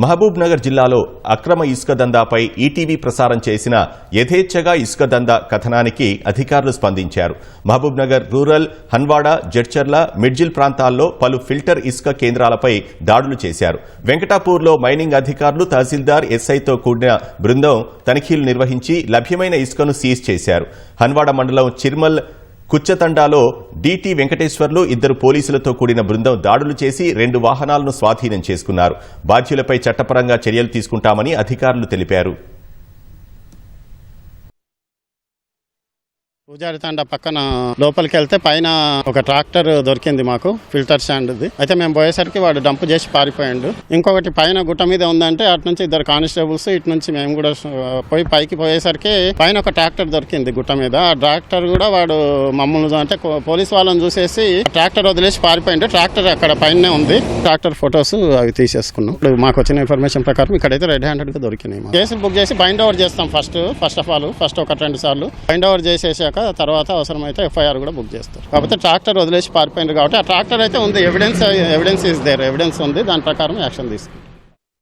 మహబూబ్ నగర్ జిల్లాలో అక్రమ ఇసుక దందాపై ఈటీవీ ప్రసారం చేసిన యథేచ్ఛగా ఇసుక దందా కథనానికి అధికారులు స్పందించారు. మహబూబ్ నగర్ రూరల్, హన్వాడ, జడ్చర్ల, మిడ్జిల్ ప్రాంతాల్లో పలు ఫిల్టర్ ఇసుక కేంద్రాలపై దాడులు చేశారు. వెంకటాపూర్లో మైనింగ్ అధికారులు, తహసీల్దార్, ఎస్ఐతో కూడిన బృందం తనిఖీలు నిర్వహించి లభ్యమైన ఇసుకను సీజ్ చేశారు. హన్వాడ మండలం చిర్మల్ కుచ్చతండాలో డీటీ వెంకటేశ్వర్లు, 2 పోలీసులతో కూడిన బృందం దాడులు చేసి 2 వాహనాలను స్వాధీనం చేసుకున్నారు. బాధ్యులపై చట్టపరంగా చర్యలు తీసుకుంటామని అధికారులు తెలిపారు. పూజారి తండా పక్కన లోపలికి వెళ్తే పైన ఒక ట్రాక్టర్ దొరికింది మాకు, ఫిల్టర్ స్టాండ్ది. అయితే మేము పోయేసరికి వాడు డంప్ చేసి పారిపోయాడు. ఇంకొకటి పైన గుట్ట మీద ఉందంటే అటు నుంచి 2 కానిస్టేబుల్స్, ఇటు నుంచి మేము కూడా పోయి పైకి పోయేసరికి పైన ఒక ట్రాక్టర్ దొరికింది గుట్ట మీద. ఆ ట్రాక్టర్ కూడా వాడు మమ్మల్ని అంటే పోలీస్ వాళ్ళని చూసేసి ట్రాక్టర్ వదిలేసి పారిపోయిండు. ట్రాక్టర్ అక్కడ పైనే ఉంది. ట్రాక్టర్ ఫొటోస్ అవి తీసేసుకున్నాం. ఇప్పుడు మాకు వచ్చిన ఇన్ఫర్మేషన్ ప్రకారం ఇక్కడైతే రెడ్ హ్యాండెడ్ గా దొరికినాయి. కేసులు బుక్ చేసి బైండ్ ఓవర్ చేస్తాం. ఫస్ట్ ఆఫ్ ఆల్ ఒక 2 సార్లు బైండ్ ఓవర్ చేసేసాక తర్వాత అవసరమైతే ఎఫ్ఐఆర్ కూడా బుక్ చేస్తారు. కాకపోతే ట్రాక్టర్ వదిలేసి పారిపోయింది కాబట్టి ఆ ట్రాక్టర్ అయితే ఉంది. ఎవిడెన్స్ ఈజ్ దేర్, ఎవిడెన్స్ ఉంది. దాని ప్రకారం యాక్షన్ తీసుకుంటాం.